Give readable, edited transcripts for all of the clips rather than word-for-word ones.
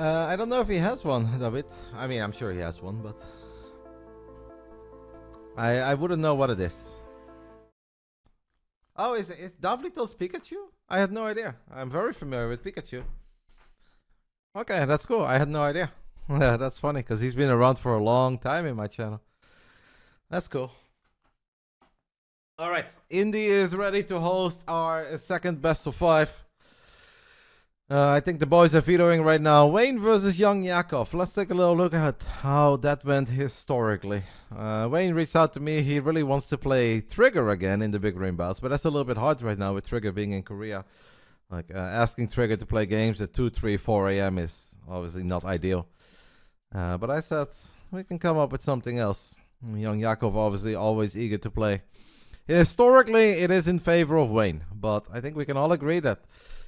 I don't know if he has one, David. I mean, I'm sure he has one, but I wouldn't know what it is. Oh, is Davlito's Pikachu? I had no idea. I'm very familiar with Pikachu. Okay, that's cool. I had no idea. Yeah, that's funny because he's been around for a long time in my channel. That's cool. All right, Indy is ready to host our second best of 5. I think the boys are vetoing right now. Wayne versus YoungYakov. Let's take a little look at how that went historically. Wayne reached out to me. He really wants to play Trigger again in the Big Brain Bouts, but that's a little bit hard right now with Trigger being in Korea. Like asking Trigger to play games at 2, 3, 4 a.m. is obviously not ideal. But I said we can come up with something else. YoungYakov obviously always eager to play. Historically, it is in favor of Wayne, but I think we can all agree that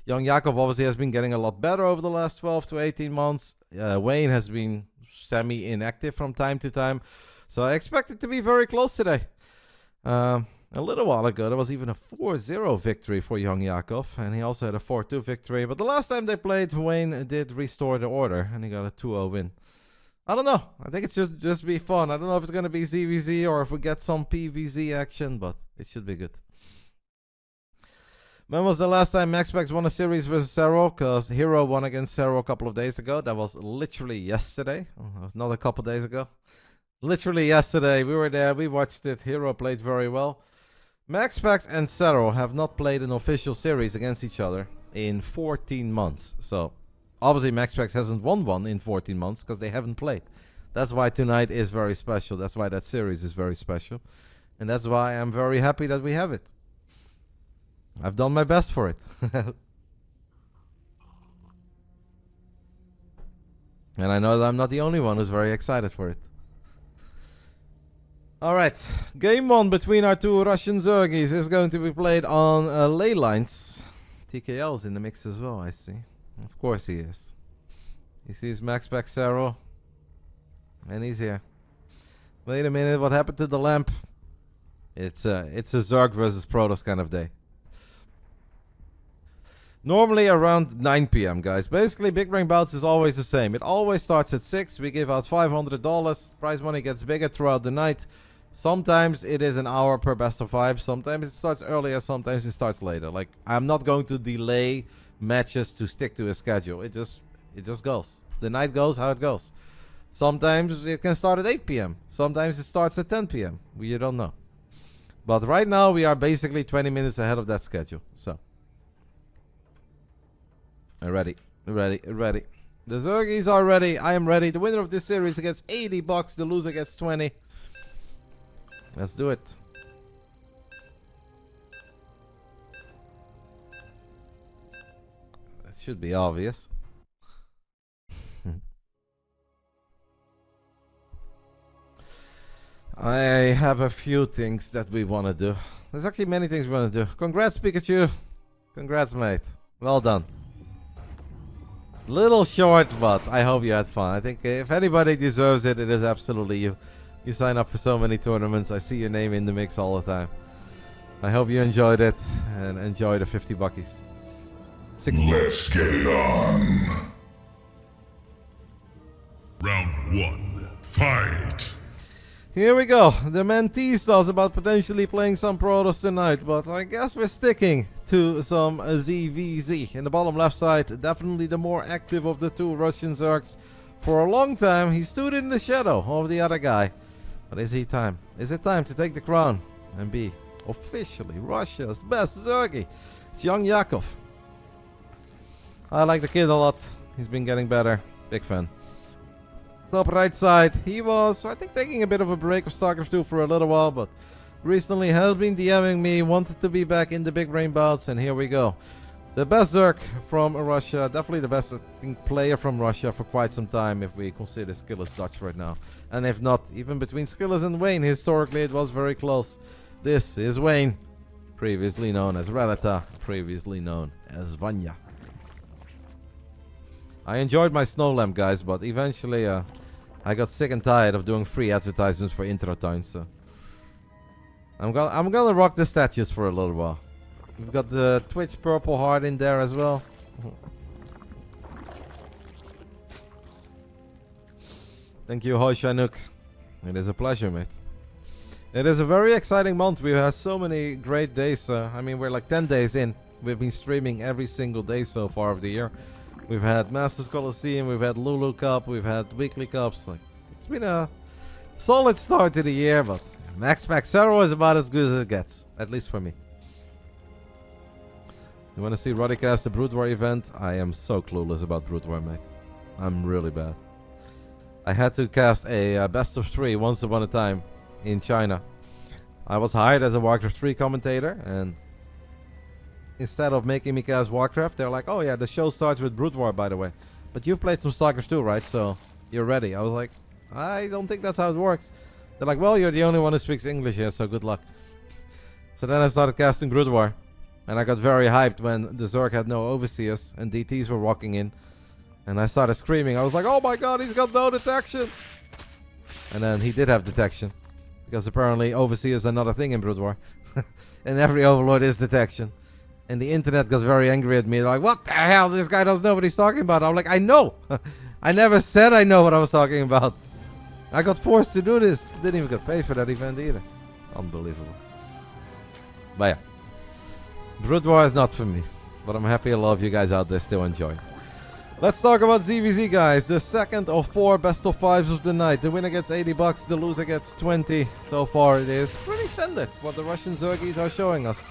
YoungYakov obviously has been getting a lot better over the last 12 to 18 months. Wayne has been semi-inactive from time to time. So I expect it to be very close today. A little while ago, there was even a 4-0 victory for YoungYakov. And he also had a 4-2 victory. But the last time they played, Wayne did restore the order. And he got a 2-0 win. I don't know. I think it's just be fun. I don't know if it's going to be ZVZ or if we get some PVZ action. But it should be good. When was the last time MaxPax won a series versus Serral? Because Hero won against Serral a couple of days ago. That was literally yesterday. Oh, that was not a couple of days ago. Literally yesterday. We were there. We watched it. Hero played very well. MaxPax and Serral have not played an official series against each other in 14 months. So, obviously MaxPax hasn't won one in 14 months because they haven't played. That's why tonight is very special. That's why that series is very special. And that's why I'm very happy that we have it. I've done my best for it. And I know that I'm not the only one who's very excited for it. Alright, game 1 between our two Russian Zergies is going to be played on ley lines. TKL's in the mix as well, I see. Of course he is. He sees MaxPax Serral. And he's here. Wait a minute, what happened to the lamp? It's a Zerg versus Protoss kind of day. Normally around 9 p.m. guys. Basically, Big Brain Bouts is always the same. It always starts at 6. We give out $500. Prize money gets bigger throughout the night. Sometimes it is an hour per best of 5. Sometimes it starts earlier. Sometimes it starts later. Like, I'm not going to delay matches to stick to a schedule. It just goes. The night goes how it goes. Sometimes it can start at 8 p.m. Sometimes it starts at 10 p.m. You don't know. But right now we are basically 20 minutes ahead of that schedule. So. Ready. The Zergies are ready. I am ready. The winner of this series gets $80. The loser gets 20. Let's do it. That should be obvious. I have a few things that we want to do. There's actually many things we want to do. Congrats, Pikachu. Congrats, mate. Well done. Little short, but I hope you had fun. I think if anybody deserves it, it is absolutely you. You sign up for so many tournaments. I see your name in the mix all the time. I hope you enjoyed it and enjoy the 50 buckies. 60. Let's get it on. Round 1. Fight. Here we go. The man teased us about potentially playing some Protoss tonight, but I guess we're sticking to some ZVZ. In the bottom left side, definitely the more active of the two Russian Zergs. For a long time, he stood in the shadow of the other guy. But is it time? Is it time to take the crown and be officially Russia's best Zergie? It's YoungYakov. I like the kid a lot. He's been getting better. Big fan. Top right side, he was, I think, taking a bit of a break of Starcraft 2 for a little while, but recently has been DMing me, wanted to be back in the Big Brain Bouts, and here we go. The best Zerg from Russia, definitely the best player from Russia for quite some time, if we consider SKillous Dutch right now. And if not, even between SKillous and Wayne, historically it was very close. This is Wayne, previously known as RotterdaM, previously known as Vanya. I enjoyed my snow lamp, guys, but eventually I got sick and tired of doing free advertisements for intro time, so I'm gonna rock the statues for a little while. We've got the Twitch purple heart in there as well. Thank you, Hoishanuk. It is a pleasure, mate. It is a very exciting month. We've had so many great days. I mean, we're like 10 days in. We've been streaming every single day so far of the year. We've had Masters Coliseum, we've had Lulu Cup, we've had weekly cups. Like, it's been a solid start to the year, but MaxPax Serral is about as good as it gets, at least for me. You want to see Roddy cast the Brood War event? I am so clueless about Brood War, mate. I'm really bad. I had to cast a best of 3 once upon a time in China. I was hired as a Warcraft 3 commentator, and instead of making me cast Warcraft, they're like, oh yeah, the show starts with Brood War, by the way. But you've played some Starcraft 2, right? So you're ready. I was like, I don't think that's how it works. They're like, well, you're the only one who speaks English here, so good luck. So then I started casting Brood War. And I got very hyped when the Zerg had no overseers and DTs were walking in. And I started screaming. I was like, oh my god, he's got no detection. And then he did have detection. Because apparently overseers are not a thing in Brood War. And every overlord is detection. And the internet got very angry at me. They're like, what the hell? This guy doesn't know what he's talking about. I'm like, I know. I never said I know what I was talking about. I got forced to do this. Didn't even get paid for that event either. Unbelievable. But yeah. Brood War is not for me. But I'm happy a lot of you guys out there still enjoy. Let's talk about ZVZ, guys. The second of 4 best of 5s of the night. The winner gets $80, the loser gets 20. So far it is pretty standard what the Russian Zergies are showing us.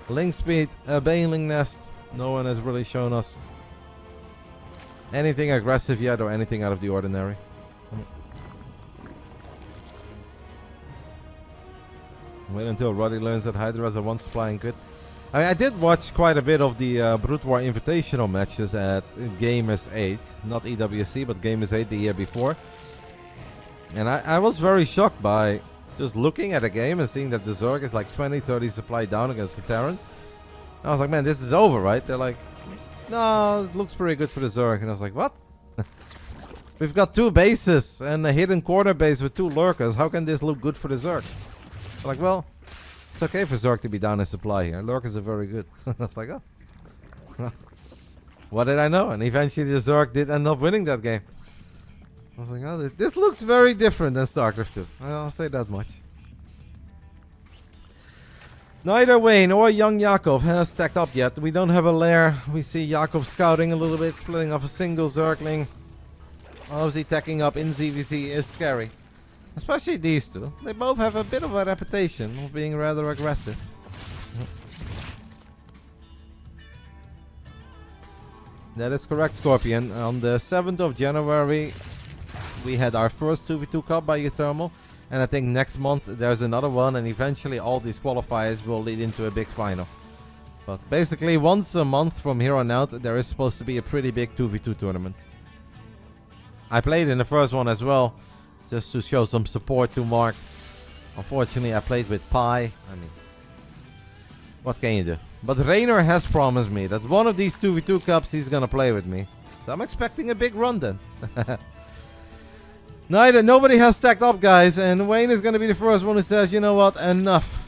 Link speed, a Baneling nest. No one has really shown us anything aggressive yet or anything out of the ordinary. Wait until Roddy learns that Hydras are one supply and good. I mean, I did watch quite a bit of the Brood War Invitational matches at Gamers 8. Not EWC, but Gamers 8 the year before. And I was very shocked by just looking at a game and seeing that the Zerg is like 20-30 supply down against the Terran. I was like, man, this is over, right? They're like, no, it looks pretty good for the Zerg. And I was like, what? We've got 2 bases and a hidden corner base with 2 lurkers. How can this look good for the Zerg? I'm like, well, it's okay for Zerg to be down in supply here. Lurkers are very good. I was like, oh. What did I know? And eventually the Zerg did end up winning that game. I was like, oh, this looks very different than StarCraft 2. I'll say that much. Neither Wayne or YoungYakov has stacked up yet. We don't have a lair. We see Yakov scouting a little bit, splitting off a single Zergling. Obviously, tacking up in ZVZ is scary. Especially these two. They both have a bit of a reputation of being rather aggressive. That is correct, Scorpion. On the 7th of January, we had our first 2v2 cup by Uthermal. And I think next month there's another one. And eventually all these qualifiers will lead into a big final. But basically once a month from here on out, there is supposed to be a pretty big 2v2 tournament. I played in the first one as well. Just to show some support to Mark. Unfortunately, I played with Pi. I mean, what can you do? But Reynor has promised me that one of these 2v2 cups he's gonna play with me. So I'm expecting a big run then. Nobody has stacked up, guys. And Wayne is gonna be the first one who says, you know what, enough.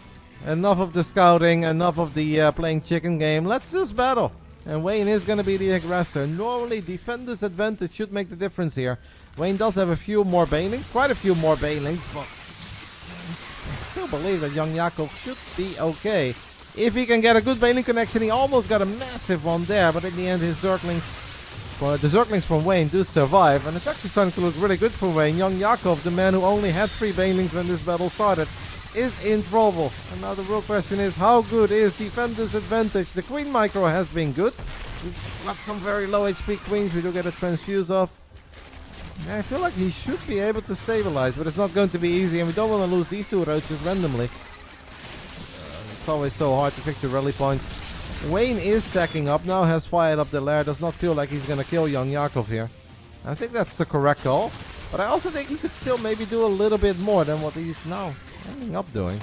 Enough of the scouting, enough of the playing chicken game. Let's just battle. And Wayne is gonna be the aggressor. Normally, defender's advantage should make the difference here. Wayne does have a few more banelings, quite a few more banelings, but I still believe that YoungYakov should be okay. If he can get a good baneling connection, he almost got a massive one there, but in the end his Zerglings, well, the Zerglings from Wayne do survive, and it's actually starting to look really good for Wayne. YoungYakov, the man who only had 3 banelings when this battle started, is in trouble. And now the real question is, how good is defender's advantage? The Queen micro has been good. We've got some very low HP Queens we do get a transfuse of. I feel like he should be able to stabilize, but it's not going to be easy, and we don't want to lose these 2 roaches randomly. It's always so hard to pick the rally points. Wayne is stacking up now, has fired up the lair, does not feel like he's going to kill YoungYakov here. I think that's the correct call, but I also think he could still maybe do a little bit more than what he's now ending up doing.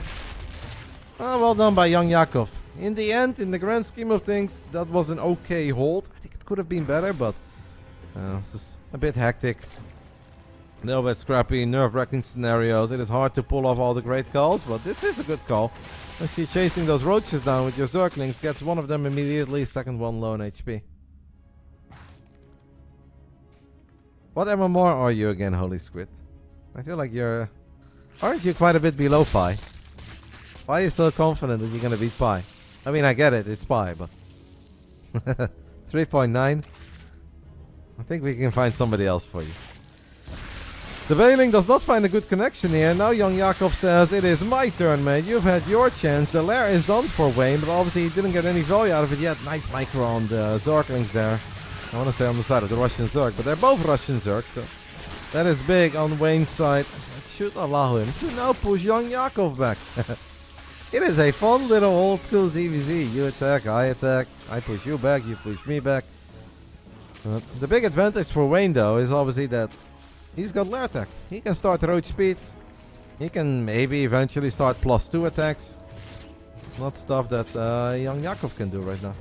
Well done by YoungYakov. In the end, in the grand scheme of things, that was an okay hold. I think it could have been better, but it's just a bit hectic. A little bit scrappy, nerve-wracking scenarios. It is hard to pull off all the great calls, but this is a good call. As you're chasing those roaches down with your Zerglings, gets one of them immediately, second one low on HP. What MMR are you again, Holy Squid? I feel like you're... Aren't you quite a bit below Pi? Why are you so confident that you're gonna beat Pi? I mean, I get it, it's Pi, but... 3.9. I think we can find somebody else for you. The Bailing does not find a good connection here. Now YoungYakov says, it is my turn, mate. You've had your chance. The lair is done for Wayne, but obviously he didn't get any value out of it yet. Nice micro on the Zerglings there. I want to say on the side of the Russian Zerg, but they're both Russian Zerg, so that is big on Wayne's side. That should allow him to now push YoungYakov back. It is a fun little old school ZVZ. You attack, I push you back, you push me back. The big advantage for Wayne though is obviously that he's got lair attack. He can start roach speed. He can maybe eventually start +2 attacks. Not stuff that YoungYakov can do right now.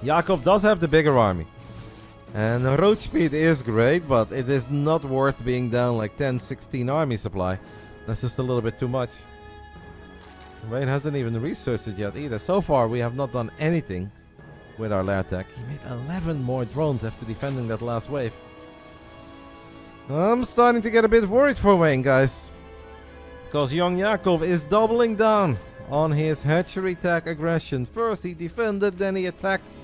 Yakov does have the bigger army. And roach speed is great, but it is not worth being down like 10-16 army supply. That's just a little bit too much. Wayne hasn't even researched it yet either. So far we have not done anything with our lair attack. He made 11 more drones after defending that last wave. I'm starting to get a bit worried for Wayne, guys. Because YoungYakov is doubling down on his hatchery attack aggression. First he defended, then he attacked.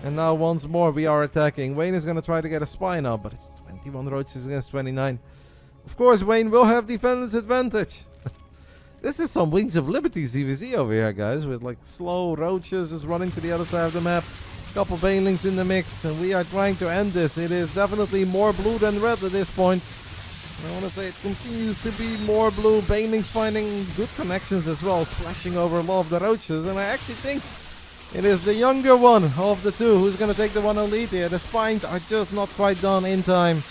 And now once more we are attacking. Wayne is going to try to get a spy now, but it's 21 roaches against 29. Of course Wayne will have defendant's advantage. This is some Wings of Liberty ZVZ over here, guys, with like slow roaches just running to the other side of the map. Couple banelings in the mix, and we are trying to end this. It is definitely more blue than red at this point. I want to say it continues to be more blue. Banelings finding good connections as well, splashing over a lot of the roaches, and I actually think it is the younger one of the two who's going to take the 1-0 lead here. The spines are just not quite done in time.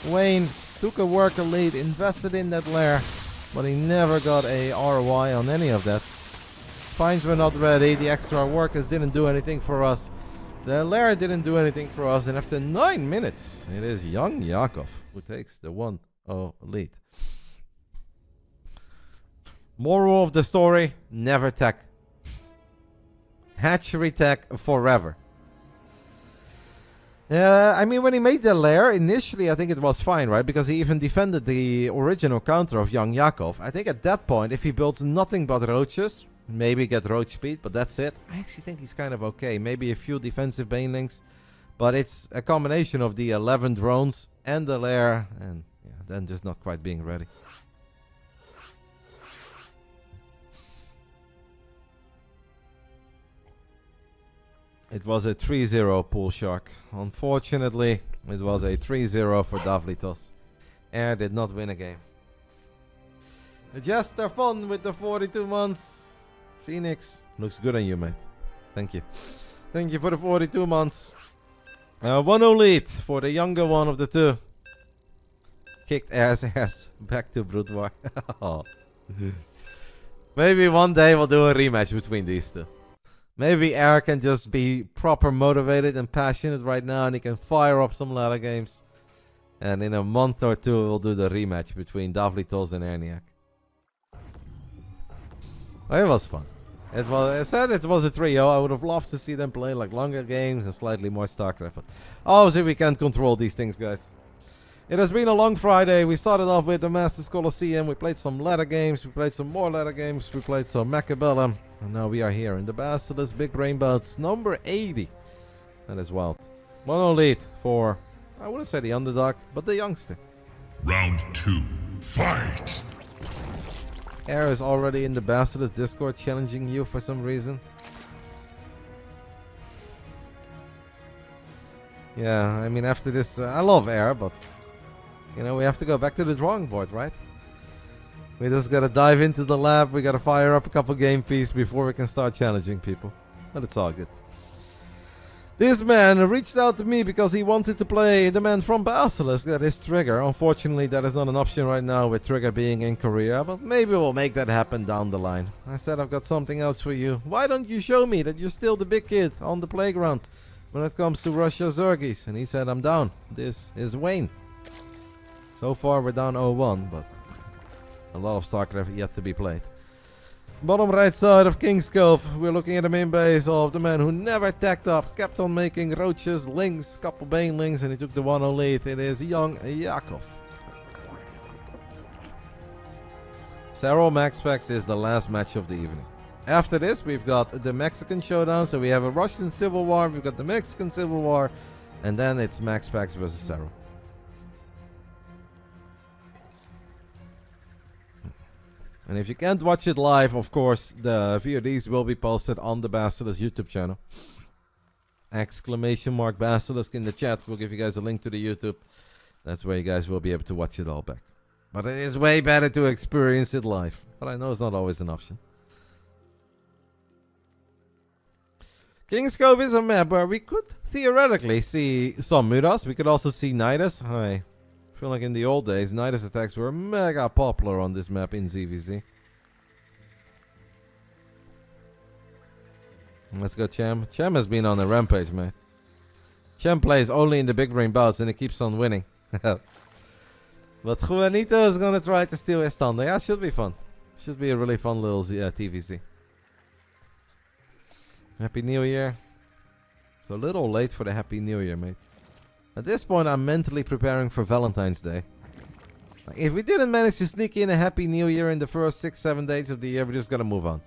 Wayne took a worker lead, invested in that lair, but he never got a ROI on any of that. Spines were not ready. The extra workers didn't do anything for us. The lair didn't do anything for us. And after 9 minutes, it is YoungYakov who takes the 1-0 lead. Moral of the story, never tech. Hatchery tech forever. I mean, when he made the lair, initially I think it was fine, right? Because he even defended the original counter of YoungYakov. I think at that point, if he builds nothing but roaches, maybe get roach speed, but that's it. I actually think he's kind of okay. Maybe a few defensive banelings, but it's a combination of the 11 drones and the lair, and yeah, then just not quite being ready. It was a 3-0 pool shark. Unfortunately, it was a 3-0 for Davlitos. Air did not win a game. Just their fun with the 42 months. Phoenix, looks good on you, mate. Thank you. Thank you for the 42 months. 1-0 lead for the younger one of the two. Kicked ass back to Brood War. Oh. Maybe one day we'll do a rematch between these two. Maybe Air can just be proper motivated and passionate right now, and he can fire up some ladder games. And in a month or two, we'll do the rematch between Davlitos and Erniak. It was fun. I said it was a trio. I would have loved to see them play like longer games and slightly more Starcraft. But obviously, we can't control these things, guys. It has been a long Friday. We started off with the Masters Colosseum. We played some ladder games. We played some more ladder games. We played some Macabellum. And now we are here in the BASILISK Big Brain Bouts, number 80. That is wild. 1-0 lead for, I wouldn't say the underdog, but the youngster. Round 2, fight! Air is already in the BASILISK Discord challenging you for some reason. Yeah, I mean, after this, I love Air, but you know, we have to go back to the drawing board, right? We just gotta dive into the lab. We gotta fire up a couple game pieces before we can start challenging people. But it's all good. This man reached out to me because he wanted to play the man from Basilisk, that is Trigger. Unfortunately, that is not an option right now with Trigger being in Korea, but maybe we'll make that happen down the line. I said, I've got something else for you. Why don't you show me that you're still the big kid on the playground when it comes to Russia Zergies? And he said, I'm down. This is Wayne. So far, we're down 0-1, but a lot of StarCraft yet to be played. Bottom right side of King's Cove, we're looking at the main base of the man who never tacked up, kept on making roaches, lings, couple banelings, and he took the 1-0 lead. It is YoungYakov. Serral MaxPax is the last match of the evening. After this, we've got the Mexican showdown, so we have a Russian Civil War, we've got the Mexican Civil War, and then it's MaxPax versus Serral. And if you can't watch it live, of course, the VODs will be posted on the Basilisk YouTube channel. Exclamation mark Basilisk in the chat. We'll give you guys a link to the YouTube. That's where you guys will be able to watch it all back. But it is way better to experience it live. But I know it's not always an option. King's Cove is a map where we could theoretically see some Mutas. We could also see Nidus. I feel like in the old days, Nidus attacks were mega popular on this map in ZVZ. Let's go, Chem. Chem has been on a rampage, mate. Chem plays only in the Big Brain Bouts and he keeps on winning. But Juanito is going to try to steal his thunder. Yeah, should be fun. Should be a really fun little TVC. Happy New Year. It's a little late for the Happy New Year, mate. At this point, I'm mentally preparing for Valentine's Day. Like, if we didn't manage to sneak in a Happy New Year in the first 6-7 days of the year, we're just gonna move on.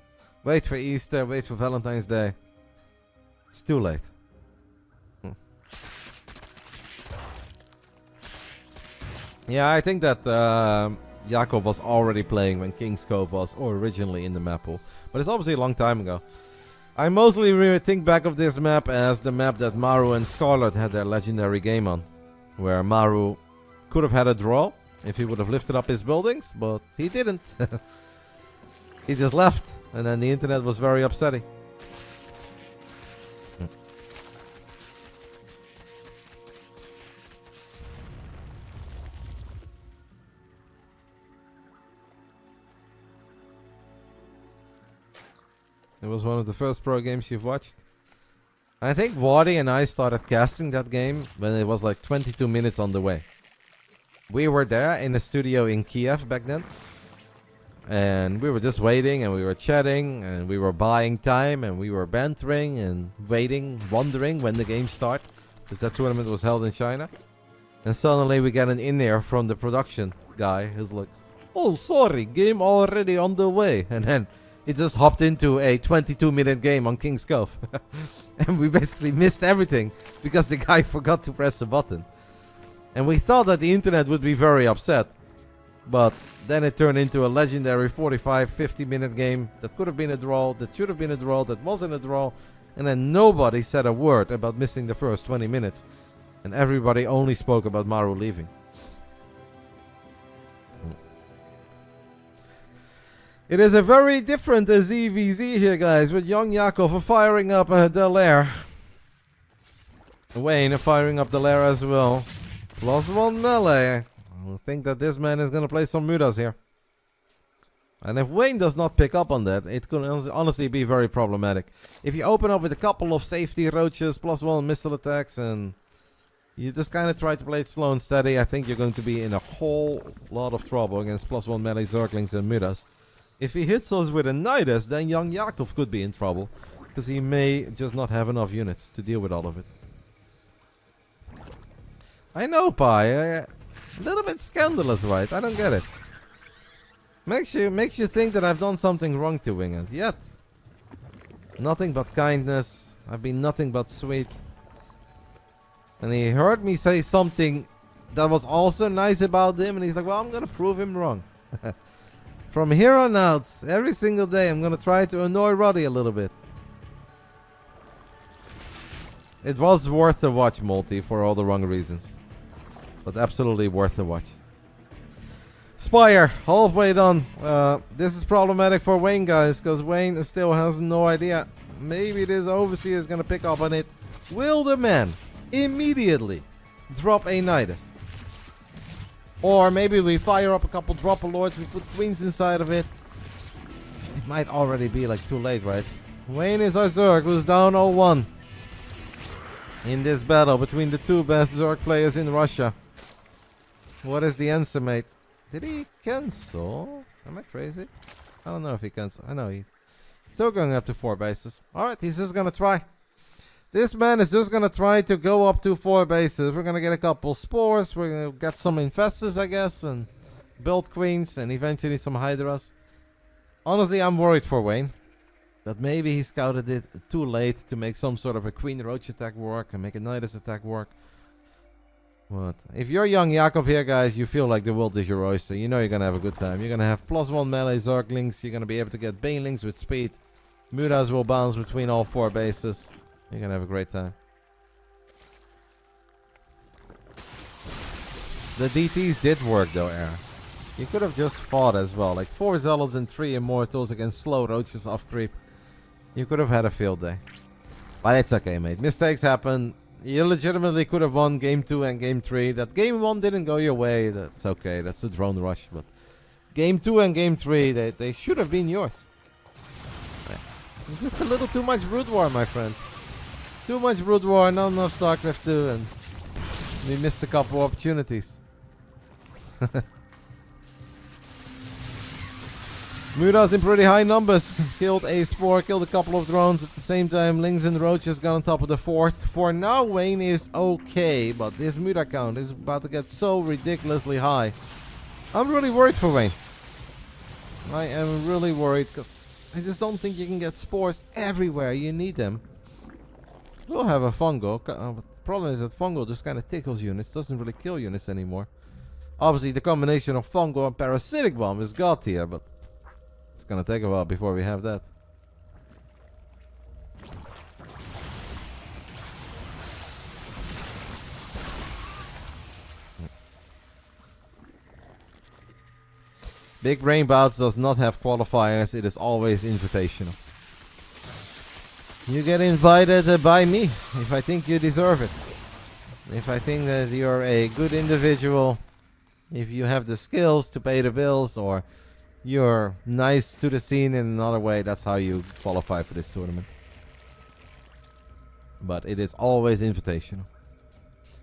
Wait for Easter, wait for Valentine's Day. It's too late. Yeah, I think that Yakov was already playing when King's Cove was originally in the map pool. But it's obviously a long time ago. I mostly think back of this map as the map that Maru and Scarlett had their legendary game on. Where Maru could have had a draw if he would have lifted up his buildings, but he didn't. He just left, and then the internet was very upsetting. It was one of the first pro games you've watched. I think Wadi and I started casting that game when it was like 22 minutes on the way. We were there in the studio in Kiev back then. And we were just waiting and we were chatting and we were buying time and we were bantering and waiting, wondering when the game started. Because that tournament was held in China. And suddenly we get an in-air from the production guy who's like, "Oh, sorry, game already on the way." And then he just hopped into a 22-minute game on King's Cove. And we basically missed everything because the guy forgot to press a button. And we thought that the internet would be very upset. But then it turned into a legendary 45-50-minute game that could have been a draw, that should have been a draw, that wasn't a draw. And then nobody said a word about missing the first 20 minutes. And everybody only spoke about Maru leaving. It is a very different ZVZ here, guys, with YoungYakov firing up the lair. Wayne firing up the lair as well. +1 melee. I think that this man is going to play some Mutas here. And if Wayne does not pick up on that, it could honestly be very problematic. If you open up with a couple of safety roaches, +1 missile attacks, and you just kind of try to play it slow and steady, I think you're going to be in a whole lot of trouble against +1 melee Zerglings and Mutas. If he hits us with a Nidus, then YoungYakov could be in trouble. Because he may just not have enough units to deal with all of it. I know, Pi. A little bit scandalous, right? I don't get it. Makes you think that I've done something wrong to Winged. Yet. Nothing but kindness. I've been nothing but sweet. And he heard me say something that was also nice about him. And he's like, well, I'm going to prove him wrong. From here on out, every single day, I'm going to try to annoy Roddy a little bit. It was worth the watch, Multi, for all the wrong reasons. But absolutely worth the watch. Spire, halfway done. This is problematic for Wayne, guys, because Wayne still has no idea. Maybe this Overseer is going to pick up on it. Will the man immediately drop a Nidus? Or maybe we fire up a couple Dropper Lords, we put Queens inside of it. It might already be like too late, right? Wayne is our Zerg, who's down 0-1 in this battle between the two best Zerg players in Russia. What is the answer, mate? Did he cancel? Am I crazy? I don't know if he can. I know he's still going up to 4 bases. Alright, he's just gonna try. This man is just gonna try to go up to 4 bases. We're gonna get a couple spores. We're gonna get some infestors, I guess, and build queens, and eventually some hydras. Honestly, I'm worried for Wayne. That maybe he scouted it too late to make some sort of a queen roach attack work and make a nidus attack work. But if you're YoungYakov here, guys, you feel like the world is your oyster. You know you're gonna have a good time. You're gonna have +1 melee Zerglings. You're gonna be able to get banelings with speed. Mutas will bounce between all 4 bases. You're gonna have a great time. The DTs did work though, Aaron. You could have just fought as well. Like 4 Zealots and 3 Immortals against slow roaches off creep. You could have had a field day. But it's okay, mate. Mistakes happen. You legitimately could have won game 2 and game 3. That game 1 didn't go your way. That's okay. That's the drone rush. But game 2 and game 3, they should have been yours. Just a little too much Brood War, my friend. Too much Brood War, not enough Starcraft 2, and we missed a couple opportunities. Mutas in pretty high numbers. Killed a spore, killed a couple of drones at the same time. Lings and roaches got on top of the 4th. For now, Wayne is okay, but this Muta count is about to get so ridiculously high. I'm really worried for Wayne. I am really worried because I just don't think you can get spores everywhere. You need them. We'll have a fungo. But the problem is that fungo just kind of tickles units, doesn't really kill units anymore. Obviously, the combination of fungo and parasitic bomb is god tier, but it's gonna take a while before we have that. Big Brain Bouts does not have qualifiers. It is always invitational. You get invited by me if I think you deserve it. If I think that you're a good individual, if you have the skills to pay the bills, or you're nice to the scene in another way, that's how you qualify for this tournament. But it is always invitational.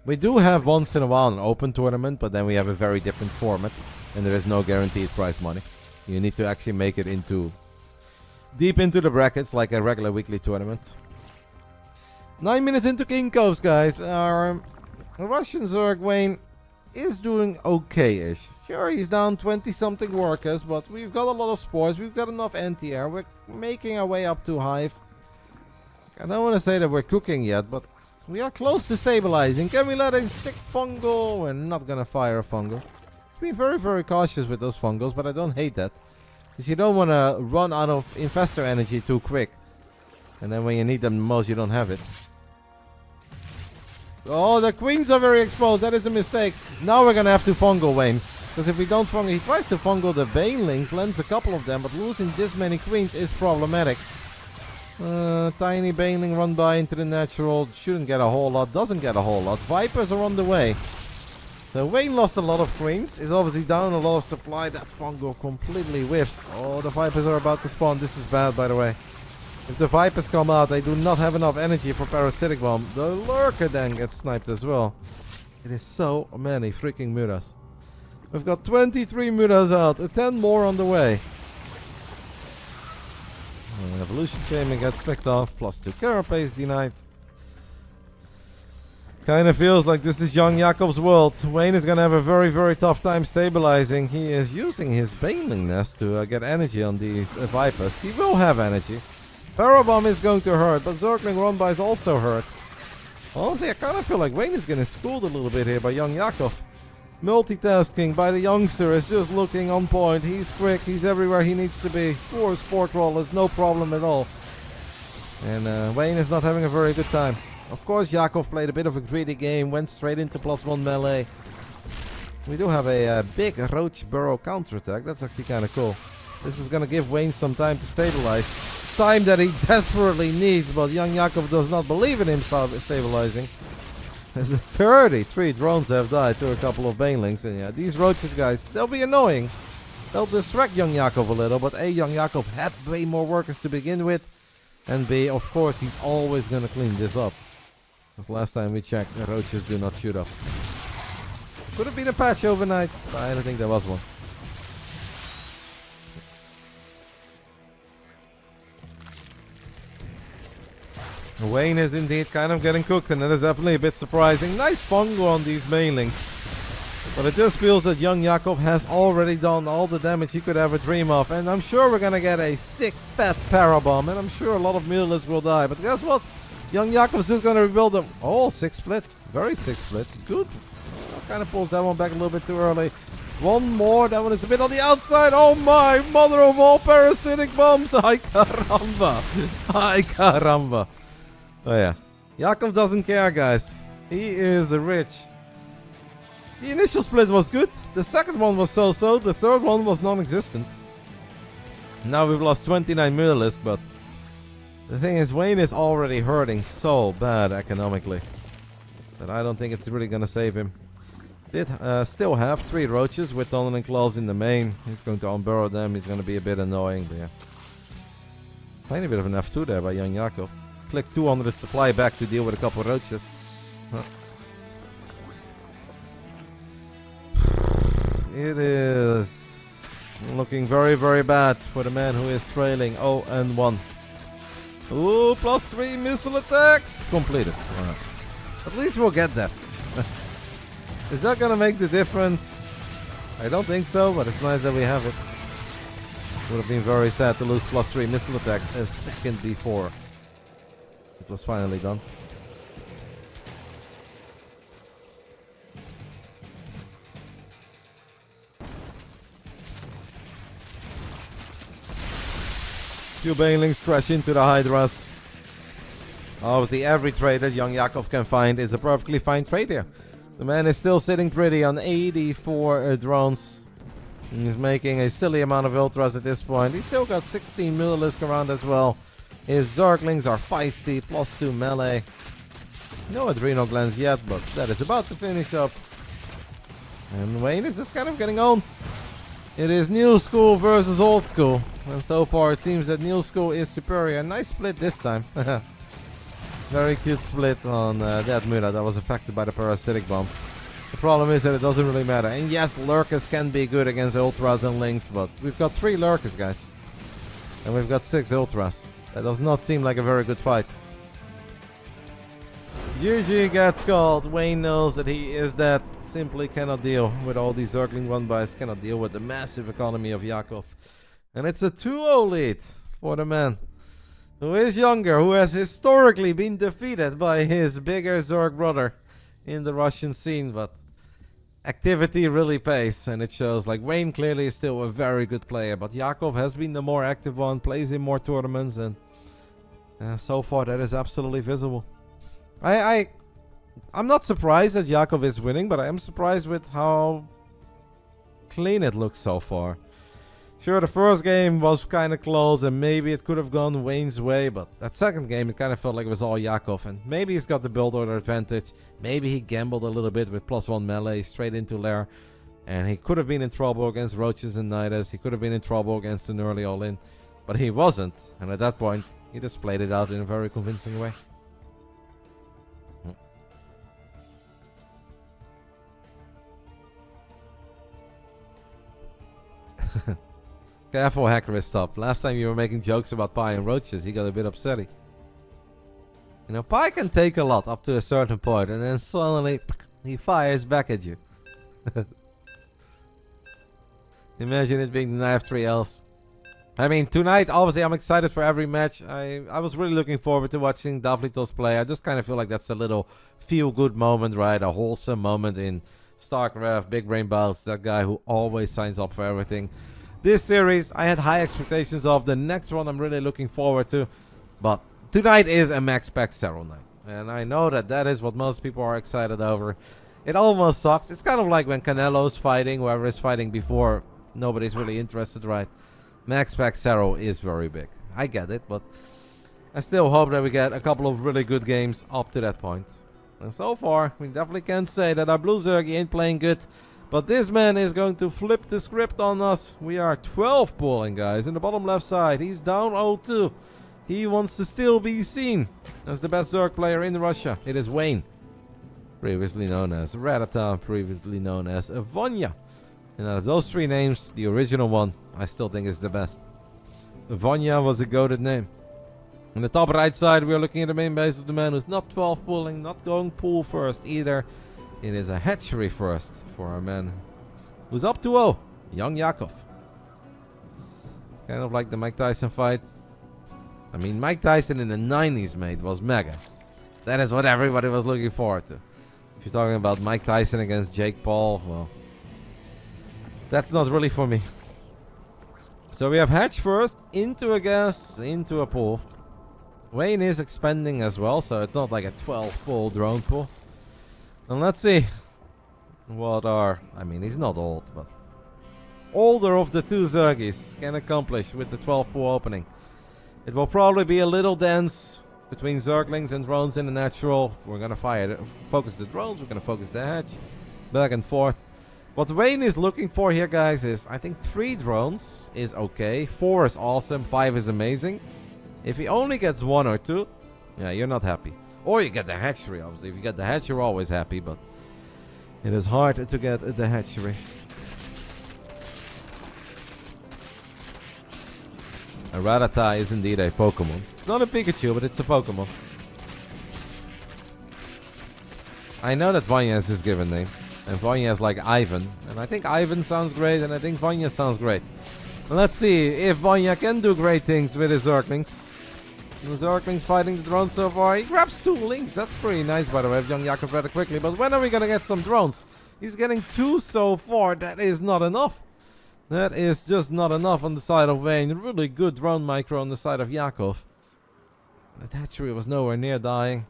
We do have once in a while an open tournament, but then we have a very different format, and there is no guaranteed prize money. You need to actually make it into deep into the brackets like a regular weekly tournament. 9 minutes into King Coves, guys. Our Russian Zerg Wayne is doing okay-ish. Sure, he's down 20-something workers, but we've got a lot of spores. We've got enough anti-air. We're making our way up to Hive. I don't want to say that we're cooking yet, but we are close to stabilizing. Can we let it stick fungal? We're not gonna fire a fungal. Be very, very cautious with those fungals, but I don't hate that. Because you don't want to run out of infestor energy too quick. And then when you need them the most, you don't have it. Oh, the queens are very exposed. That is a mistake. Now we're going to have to fungal Wayne. Because if we don't fungal, he tries to fungal the banelings, lands a couple of them, but losing this many queens is problematic. Tiny baneling run by into the natural. Shouldn't get a whole lot. Doesn't get a whole lot. Vipers are on the way. So Wayne lost a lot of queens. Is obviously down a lot of supply. That fungal completely whiffs. Oh, the Vipers are about to spawn. This is bad, by the way. If the Vipers come out, they do not have enough energy for Parasitic Bomb. The Lurker then gets sniped as well. It is so many freaking Mutas. We've got 23 Mutas out. 10 more on the way. Evolution Chamber gets picked off. +2 carapace denied. Kind of feels like this is YoungYakov's world. Wayne is gonna have a very, very tough time stabilizing. He is using his Baneling Nest to get energy on these Vipers. He will have energy. Ferrobomb is going to hurt, but Zergling Run-By is also hurt. Honestly, I kind of feel like Wayne is getting schooled a little bit here by YoungYakov. Multitasking by the youngster is just looking on point. He's quick, he's everywhere he needs to be. 4 sport rollers, no problem at all. And Wayne is not having a very good time. Of course, Yakov played a bit of a greedy game, went straight into +1 melee. We do have a big Roach Burrow counterattack. That's actually kind of cool. This is going to give Wayne some time to stabilize. Time that he desperately needs, but YoungYakov does not believe in him stabilizing. As 33 drones have died to a couple of banelings. And yeah, these roaches, guys, they'll be annoying. They'll distract YoungYakov a little, but A, YoungYakov had way more workers to begin with. And B, of course, he's always going to clean this up. Because last time we checked, the roaches do not shoot up. Could have been a patch overnight, but I don't think there was one. Wayne is indeed kind of getting cooked, and that is definitely a bit surprising. Nice fungo on these mainlings. But it just feels that YoungYakov has already done all the damage he could ever dream of. And I'm sure we're gonna get a sick, fat parabomb. And I'm sure a lot of Mutalisks will die. But guess what? YoungYakov is just gonna rebuild them. Oh, 6 split. Very 6 split. Good. Kind of pulls that one back a little bit too early. One more. That one is a bit on the outside. Oh my, mother of all parasitic bombs. Ay caramba. Ay caramba. Oh yeah. Yakov doesn't care, guys. He is rich. The initial split was good. The second one was so-so. The third one was non-existent. Now we've lost 29 Mutalisks, but the thing is, Wayne is already hurting so bad economically that I don't think it's really gonna save him. Did still have 3 roaches with Tunnel and Claws in the main. He's going to unburrow them. He's going to be a bit annoying, but yeah. Tiny bit of an F2 there by YoungYakov. Click 200 supply back to deal with a couple roaches. Huh. It is looking very, very bad for the man who is trailing 0-1. Ooh, +3 missile attacks! Completed. Right. At least we'll get that. Is that gonna make the difference? I don't think so, but it's nice that we have it. Would have been very sad to lose +3 missile attacks a second before it was finally done. Few banelings crash into the Hydras. Obviously, every trade that YoungYakov can find is a perfectly fine trade here. The man is still sitting pretty on 84 drones. He's making a silly amount of ultras at this point. He's still got 16 Mutalisks around as well. His Zerglings are feisty, +2 melee. No adrenal glands yet, but that is about to finish up. And Wayne is just kind of getting owned. It is new school versus old school. And so far it seems that new school is superior. Nice split this time. Very cute split on that Muta that was affected by the parasitic bomb. The problem is that it doesn't really matter. And yes, Lurkers can be good against Ultras and Lynx, but we've got 3 Lurkers, guys. And we've got 6 Ultras. That does not seem like a very good fight. GG gets called. Wayne knows that he is dead. Simply cannot deal with all these Zergling 1-buys. Cannot deal with the massive economy of Yakov. And it's a 2-0 lead for the man who is younger, who has historically been defeated by his bigger Zerg brother in the Russian scene, but activity really pays, and it shows. Like, Wayne clearly is still a very good player, but Yakov has been the more active one, plays in more tournaments, and so far that is absolutely visible. I'm not surprised that Yakov is winning, but I am surprised with how clean it looks so far. Sure, the first game was kind of close and maybe it could have gone Wayne's way, but that second game it kind of felt like it was all Yakov, and maybe he's got the build order advantage. Maybe he gambled a little bit with +1 melee straight into lair, and he could have been in trouble against Roaches and Nidus. He could have been in trouble against an early all-in, but he wasn't, and at that point he just played it out in a very convincing way. Careful, Hacker, stop. Last time you were making jokes about Pi and Roaches, he got a bit upsetty. You know, Pi can take a lot up to a certain point, and then suddenly he fires back at you. Imagine it being the Knife 3Ls. I mean, tonight, obviously, I'm excited for every match. I was really looking forward to watching Davlitos play. I just kind of feel like that's a little feel-good moment, right? A wholesome moment in Starcraft, Big Brain Bouts, that guy who always signs up for everything. This series, I had high expectations of. The next one I'm really looking forward to. But tonight is a MaxPax Serral night. And I know that that is what most people are excited over. It almost sucks. It's kind of like when Canelo's fighting, whoever is fighting before, nobody's really interested, right? MaxPax Serral is very big. I get it, but I still hope that we get a couple of really good games up to that point. And so far, we definitely can't say that our Blue Zergy ain't playing good. But this man is going to flip the script on us. We are 12 pulling, guys, in the bottom left side. He's down 0-2. He wants to still be seen as the best Zerg player in Russia. It is Wayne, previously known as RotterdaM, previously known as Vanya. And out of those 3 names, the original one, I still think is the best. Vanya was a goated name. On the top right side, we're looking at the main base of the man who's not 12 pulling, not going pool first either. It is a hatchery first for our man who's up 2-0, YoungYakov. Kind of like the Mike Tyson fight. I mean, Mike Tyson in the 90s, mate, was mega. That is what everybody was looking forward to. If you're talking about Mike Tyson against Jake Paul, well, that's not really for me. So we have hatch first, into a gas, into a pool. Wayne is expanding as well, so it's not like a 12 pull drone pool. And let's see what I mean, he's not old, but older of the two Zergies can accomplish with the 12 pull opening. It will probably be a little dense between Zerglings and drones in the natural. We're gonna focus the drones, we're gonna focus the hatch, back and forth. What Wayne is looking for here, guys, is I think 3 drones is okay, 4 is awesome, 5 is amazing. If he only gets 1 or 2, yeah, you're not happy. Or you get the hatchery, obviously. If you get the hatch, you're always happy, but it is hard to get the hatchery. A Rattata is indeed a Pokemon. It's not a Pikachu, but it's a Pokemon. I know that Vanya is his given name. And Vanya is like Ivan. And I think Ivan sounds great, and I think Vanya sounds great. Let's see if Vanya can do great things with his Zerglings. The Zerglings fighting the drones so far. He grabs 2 links. That's pretty nice, by the way. YoungYakov rather quickly. But when are we going to get some drones? He's getting 2 so far. That is not enough. That is just not enough on the side of Wayne. Really good drone micro on the side of Yakov. That hatchery was nowhere near dying.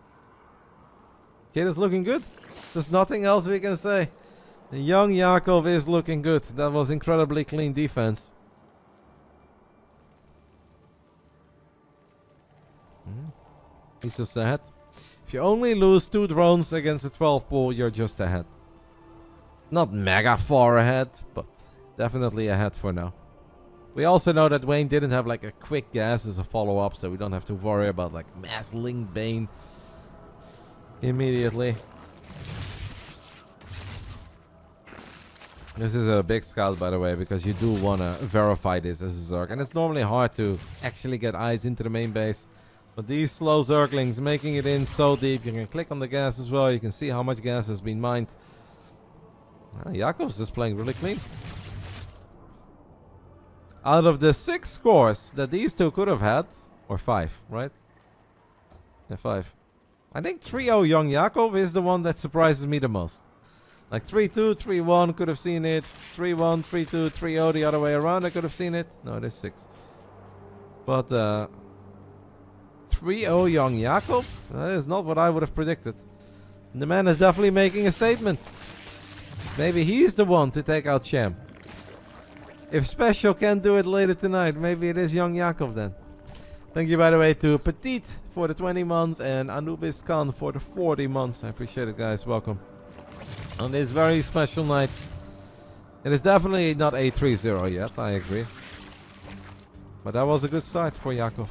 Kid is looking good. There's nothing else we can say. The YoungYakov is looking good. That was incredibly clean defense. He's just ahead. If you only lose 2 drones against a 12 pull, you're just ahead. Not mega far ahead, but definitely ahead for now. We also know that Wayne didn't have like a quick gas as a follow-up, so we don't have to worry about like mass link bane immediately. This is a big scout, by the way, because you do want to verify this as a Zerg. And it's normally hard to actually get eyes into the main base. But these slow Zerglings making it in so deep. You can click on the gas as well. You can see how much gas has been mined. Yakov's just playing really clean. Out of the 6 scores that these two could have had, or 5, right? Yeah, 5. I think 3-0 YoungYakov is the one that surprises me the most. Like 3-2, 3-1 could have seen it. 3-1, 3-2, 3-0 the other way around. I could have seen it. No, it is 6. But 3-0 YoungYakov, that is not what I would have predicted. The man is definitely making a statement. Maybe he's the one to take out Champ. If Special can't do it later tonight, maybe it is YoungYakov then. Thank you, by the way, to Petite for the 20 months and Anubis Khan for the 40 months. I appreciate it, guys. Welcome. On this very special night. It is definitely not a 3-0 yet, I agree. But that was a good start for Yakov.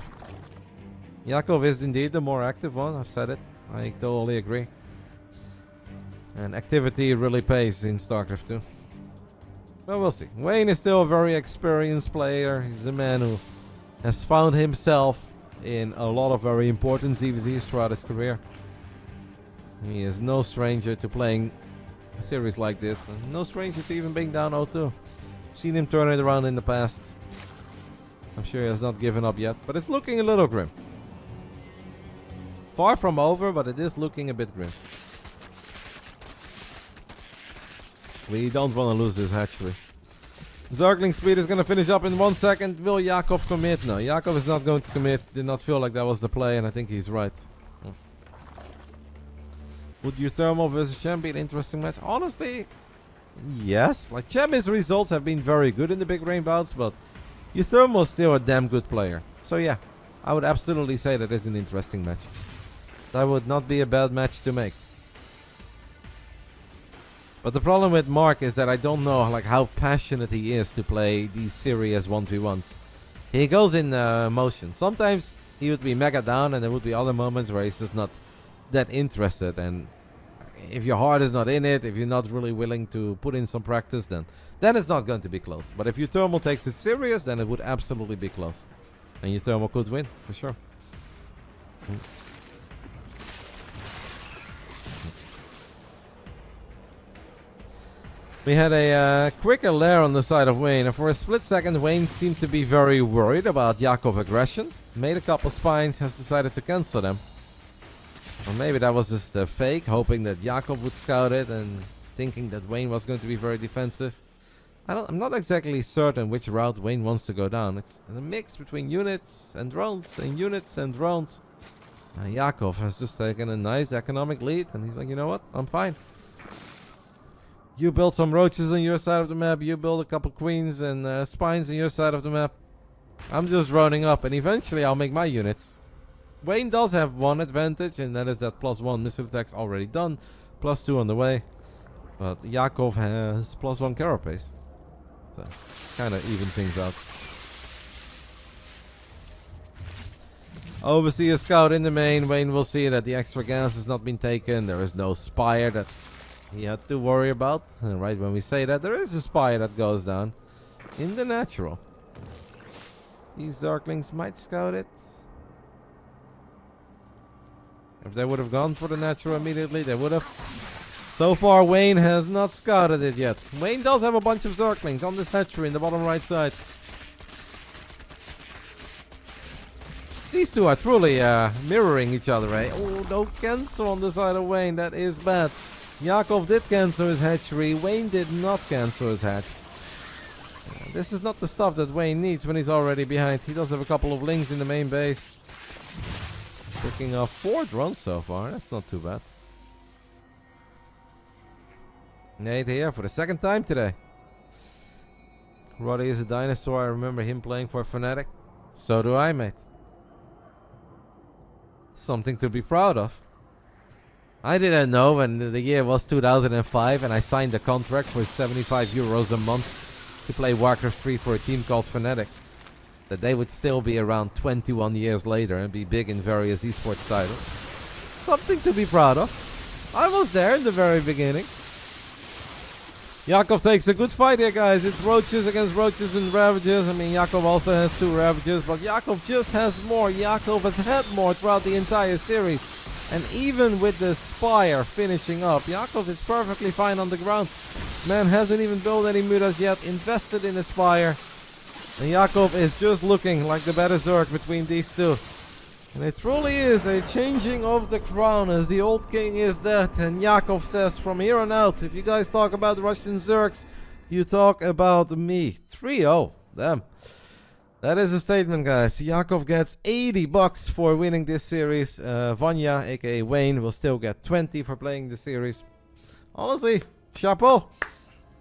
Yakov is indeed the more active one, I've said it. I totally agree. And activity really pays in Starcraft 2. But we'll see. Wayne is still a very experienced player. He's a man who has found himself in a lot of very important ZVZs throughout his career. He is no stranger to playing a series like this. And no stranger to even being down 0-2. Seen him turn it around in the past. I'm sure he has not given up yet. But it's looking a little grim. Far from over, but it is looking a bit grim. We don't want to lose this hatchery. Zergling speed is going to finish up in 1 second. Will Yakov commit? No, Yakov is not going to commit. Did not feel like that was the play, and I think he's right. Would Thermal versus Chem be an interesting match? Honestly, yes. Like, Chem's results have been very good in the Big Brain Bouts, but Thermal is still a damn good player. So yeah, I would absolutely say that is an interesting match. That would not be a bad match to make. But the problem with Mark is that I don't know like how passionate he is to play these serious 1v1s. He goes in motion. Sometimes he would be mega down, and there would be other moments where he's just not that interested. And if your heart is not in it, if you're not really willing to put in some practice, then it's not going to be close. But if Thermal takes it serious, then it would absolutely be close. And Thermal could win, for sure. We had a quicker lair on the side of Wayne, and for a split second Wayne seemed to be very worried about Yakov aggression. Made a couple spines, has decided to cancel them. Or maybe that was just a fake, hoping that Yakov would scout it and thinking that Wayne was going to be very defensive. I'm not exactly certain which route Wayne wants to go down. It's a mix between units and drones and units and drones. Yakov has just taken a nice economic lead, and he's like, you know what, I'm fine. You build some roaches on your side of the map, you build a couple queens and spines on your side of the map. I'm just running up, and eventually I'll make my units. Wayne does have one advantage, and that is that +1 missile attacks already done, +2 on the way. But Yakov has +1 carapace. So, kind of even things out. Overseer scout in the main. Wayne will see that the extra gas has not been taken. There is no spire that he had to worry about. And right when we say that, there is a spire that goes down in the natural. These Zerglings might scout it. If they would have gone for the natural immediately, they would have. So far, Wayne has not scouted it yet. Wayne does have a bunch of Zerglings on this hatchery in the bottom right side. These two are truly mirroring each other, eh? Oh, no cancel on the side of Wayne. That is bad. Yakov did cancel his hatchery. Wayne did not cancel his hatch. This is not the stuff that Wayne needs when he's already behind. He does have a couple of lings in the main base. Picking off 4 drones so far. That's not too bad. Nate here for the second time today. Roddy is a dinosaur. I remember him playing for Fnatic. So do I, mate. Something to be proud of. I didn't know when the year was 2005 and I signed a contract for 75 euros a month to play Warcraft 3 for a team called Fnatic, that they would still be around 21 years later and be big in various esports titles. Something to be proud of. I was there in the very beginning. Yakov takes a good fight here, guys. It's roaches against roaches and ravages. I mean, Yakov also has 2 ravages, but Yakov just has more. Yakov has had more throughout the entire series. And even with the spire finishing up, Yakov is perfectly fine on the ground. Man hasn't even built any mutas yet, invested in a spire. And Yakov is just looking like the better Zerg between these two. And it truly is a changing of the crown, as the old king is dead. And Yakov says, from here on out, if you guys talk about Russian Zergs, you talk about me. 3-0. Damn. That is a statement, guys. Yakov gets $80 for winning this series. Vanya, aka Wayne, will still get 20 for playing the series. Honestly, chapeau.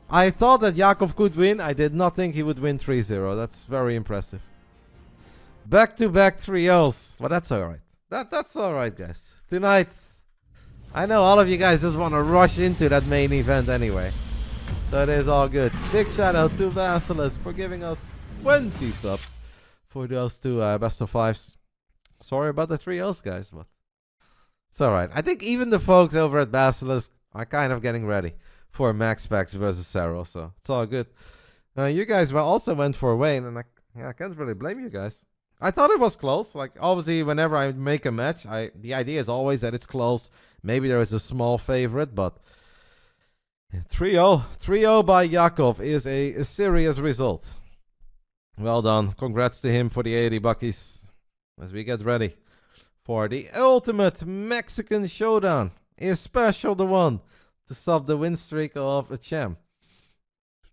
I thought that Yakov could win. I did not think he would win 3-0. That's very impressive. Back-to-back 3-0s. But that's alright. That's alright, guys. Tonight, I know all of you guys just want to rush into that main event anyway. So it is all good. Big shout out to BASILISK for giving us 20 subs for those 2 best of 5s. Sorry about the 3-0s, guys, but it's alright. I think even the folks over at BASILISK are kind of getting ready for MaxPax versus Serral, so it's all good. You guys also went for Wayne, and I can't really blame you guys. I thought it was close. Like, obviously, whenever I make a match, the idea is always that it's close. Maybe there is a small favorite, but 3-0. 3-0 by Yakov is a serious result. Well done. Congrats to him for the 80 buckies. As we get ready for the ultimate Mexican showdown. Especially the one to stop the win streak of a champ.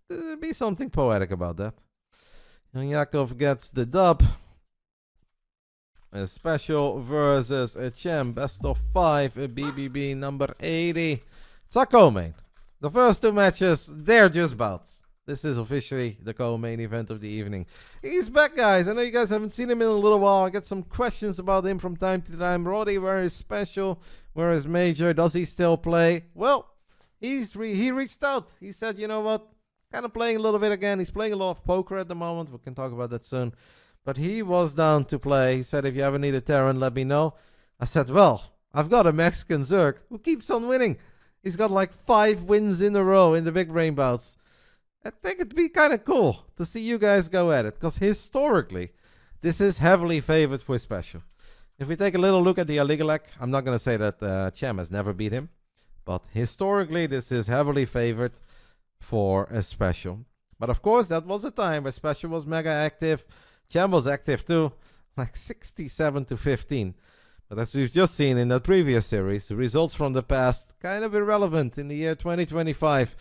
There'll be something poetic about that. YoungYakov gets the dub. A special versus a champ. Best of 5. A BBB number 80. It's our co-main. The first 2 matches, they're just bouts. This is officially the co-main event of the evening. He's back, guys. I know you guys haven't seen him in a little while. I get some questions about him from time to time. Roddy, where is Special? Where is Major? Does he still play? Well, he reached out. He said, you know what? Kind of playing a little bit again. He's playing a lot of poker at the moment. We can talk about that soon. But he was down to play. He said, if you ever need a Terran, let me know. I said, well, I've got a Mexican Zerg who keeps on winning. He's got like 5 wins in a row in the Big Brain Bouts. I think it'd be kind of cool to see you guys go at it. Because historically, this is heavily favored for Special. If we take a little look at the Aligalak, I'm not going to say that Chem has never beat him, but historically this is heavily favored for a special. But of course, that was a time where special was mega active. Chem was active too, like 67 to 15. But as we've just seen in the previous series, the results from the past kind of irrelevant in the year 2025.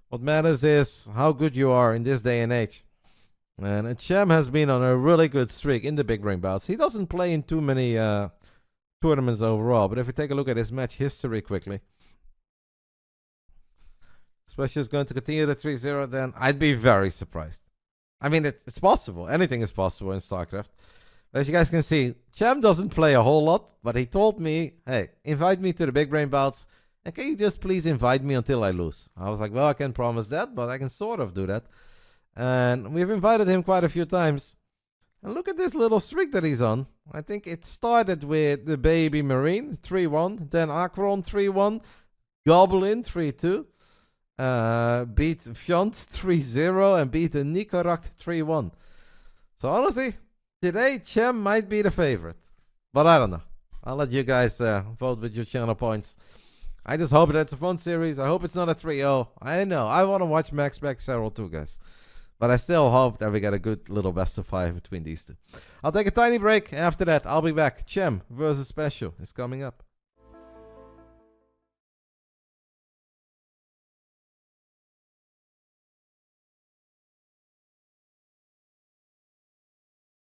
What matters is how good you are in this day and age. And Chem has been on a really good streak in the Big Brain Bouts. He doesn't play in too many tournaments overall, but if we take a look at his match history quickly, Special is going to continue the 3-0, then I'd be very surprised. I mean, it's possible. Anything is possible in StarCraft. But as you guys can see, Chem doesn't play a whole lot, but he told me, hey, invite me to the Big Brain Bouts, and can you just please invite me until I lose? I was like, well, I can't promise that, but I can sort of do that. And we've invited him quite a few times. And look at this little streak that he's on. I think it started with the Baby Marine, 3-1, then Akron, 3-1, Goblin, 3-2. Beat Fjont 3-0 and beat the Nicorakt 3-1. So honestly, today Chem might be the favorite. But I don't know. I'll let you guys vote with your channel points. I just hope that it's a fun series. I hope it's not a 3-0. I know. I want to watch MaxPax Serral too, guys. But I still hope that we get a good little best of 5 between these two. I'll take a tiny break. After that, I'll be back. Chem versus Special is coming up.